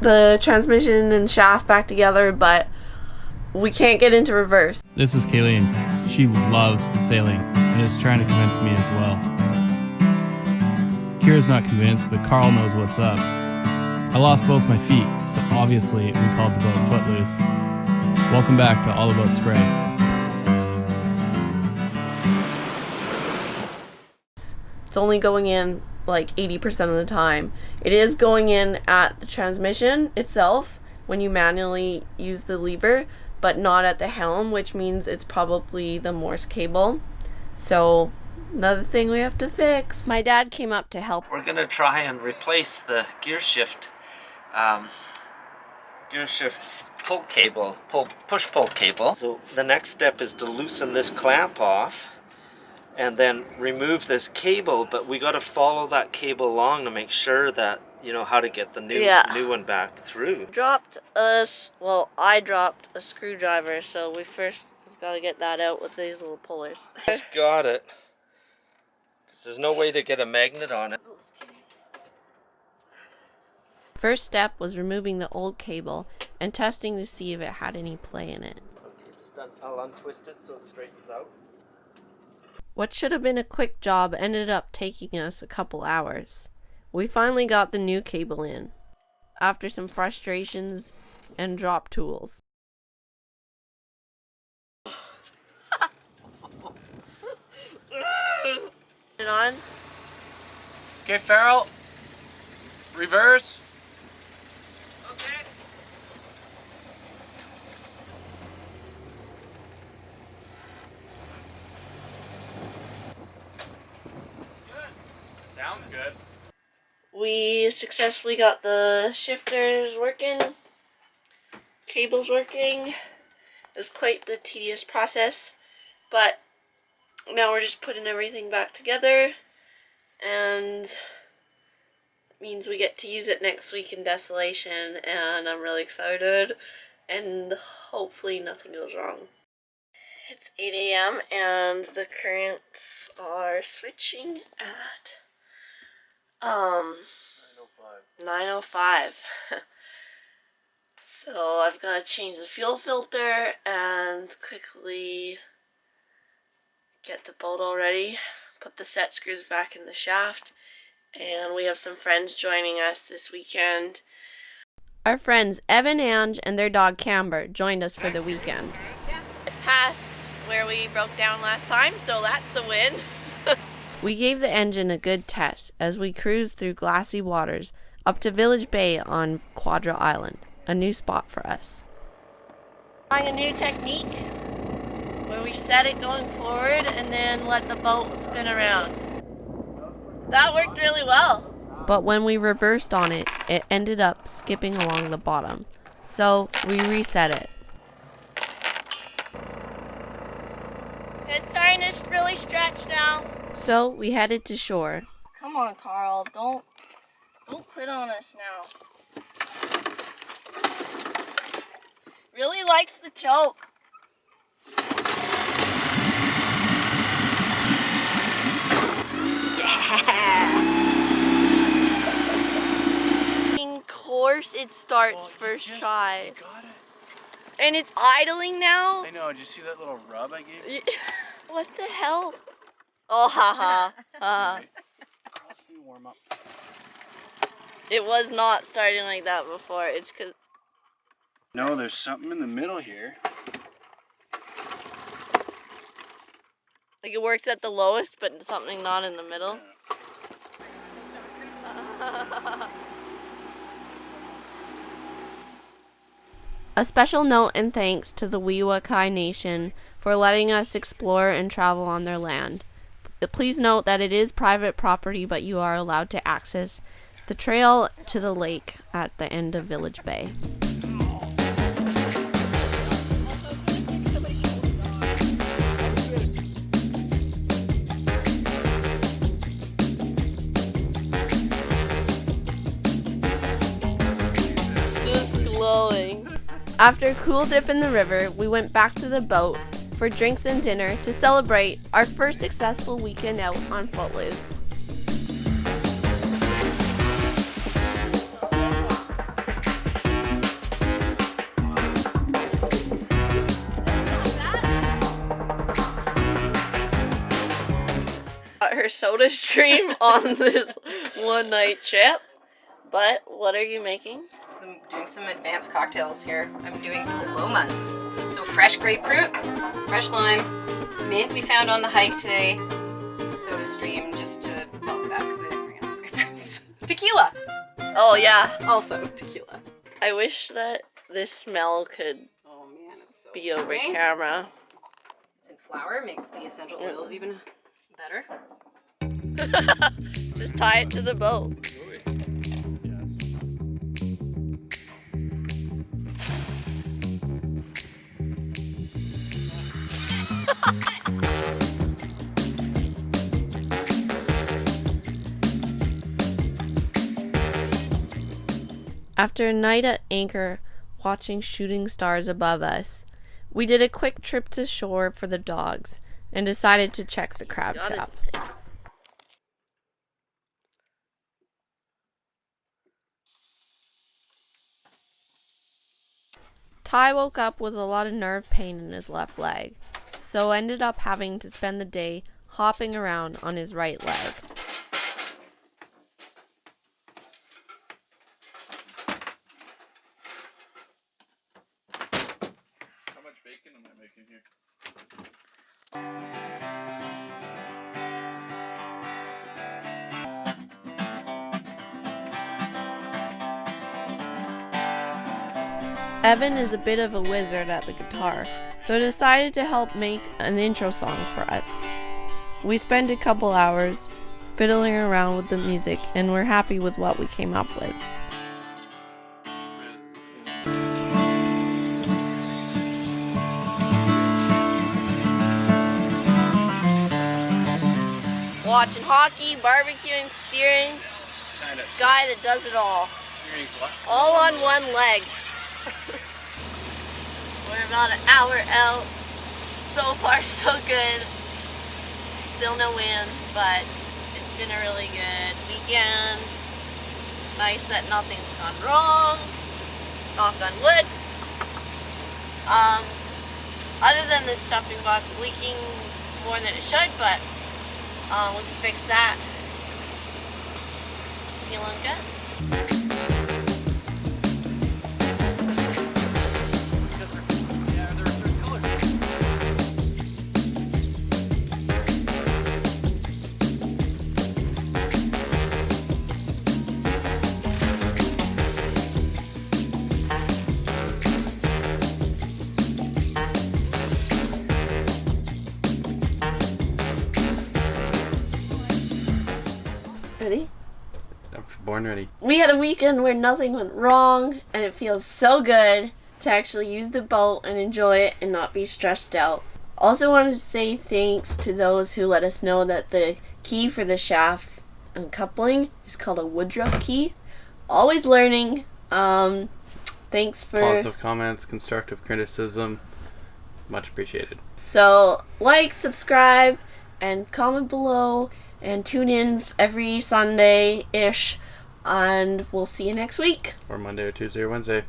the transmission and shaft back together, but we can't get into reverse. This is Kayleen. She loves sailing and is trying to convince me as well. Kira's not convinced, but Carl knows what's up. I lost both my feet, so obviously we called the boat Footloose. Welcome back to All About Spray. It's only going in like 80% of the time. It is going in at the transmission itself when you manually use the lever, but not at the helm, which means it's probably the Morse cable. So another thing we have to fix. My dad came up to help. We're gonna try and replace the gear shift pull cable, push-pull cable. So the next step is to loosen this clamp off and then remove this cable, but we got to follow that cable along to make sure that you know how to get the new one back through. I dropped a screwdriver, so we've got to get that out with these little pullers. Just got it. 'Cause there's no way to get a magnet on it. First step was removing the old cable and testing to see if it had any play in it. Okay, I'll untwist it so it straightens out. What should have been a quick job ended up taking us a couple hours. We finally got the new cable in, after some frustrations and drop tools. It on? Okay, Farrell. Reverse. Okay. It's good. Sounds good. We successfully got the shifters working, cables working. It was quite the tedious process, but now we're just putting everything back together, and it means we get to use it next week in Desolation, and I'm really excited, and hopefully nothing goes wrong. It's 8 a.m. and the currents are switching at 9:05. So I've got to change the fuel filter and quickly get the boat all ready, put the set screws back in the shaft, and we have some friends joining us this weekend. Our friends Evan, Ange, and their dog Camber joined us for the weekend. Past where we broke down last time, so that's a win. We gave the engine a good test as we cruised through glassy waters up to Village Bay on Quadra Island, a new spot for us. Trying a new technique where we set it going forward and then let the boat spin around. That worked really well. But when we reversed on it, it ended up skipping along the bottom. So we reset it. It's starting to really stretch now. So we headed to shore. Come on, Carl, don't quit on us now. Really likes the choke. Yeah. Of course it starts first try. You got it. And it's idling now? I know, did you see that little rub I gave you? What the hell? Oh, haha. Carl, can you warm up? It was not starting like that before. It's because... No, there's something in the middle here. Like it works at the lowest, but something not in the middle. A special note and thanks to the Weewakai Nation for letting us explore and travel on their land. Please note that it is private property, but you are allowed to access the trail to the lake at the end of Village Bay. Just glowing. After a cool dip in the river, we went back to the boat for drinks and dinner to celebrate our first successful weekend out on Footloose. our soda stream on this one night trip. But what are you making? I'm doing some advanced cocktails here. I'm doing Palomas. So fresh grapefruit, fresh lime, mint we found on the hike today, soda stream just to bulk that because I didn't bring enough grapefruits. Tequila! Oh yeah. Also tequila. I wish that this smell could Oh man, it's so be over amazing. camera. It's in flour, makes the essential oils even better. Just tie it to the boat. After a night at anchor, watching shooting stars above us, we did a quick trip to shore for the dogs and decided to check the crab trap. Ty woke up with a lot of nerve pain in his left leg, so ended up having to spend the day hopping around on his right leg. How much bacon am I making here? Evan is a bit of a wizard at the guitar, so decided to help make an intro song for us. We spent a couple hours fiddling around with the music and we're happy with what we came up with. Watching hockey, barbecuing, steering. Guy that does it all. All on one leg. We're about an hour out. So far so good. Still no wind, but it's been a really good weekend. Nice that nothing's gone wrong. Knock on wood. Other than the stuffing box leaking more than it should, but we can fix that. Feeling good? Ready? I'm born ready. We had a weekend where nothing went wrong, and it feels so good to actually use the boat and enjoy it and not be stressed out. Also wanted to say thanks to those who let us know that the key for the shaft and coupling is called a Woodruff key. Always learning. Thanks for Positive comments, constructive criticism. Much appreciated. So, like, subscribe, and comment below, and tune in every Sunday-ish, and we'll see you next week. Or Monday or Tuesday or Wednesday.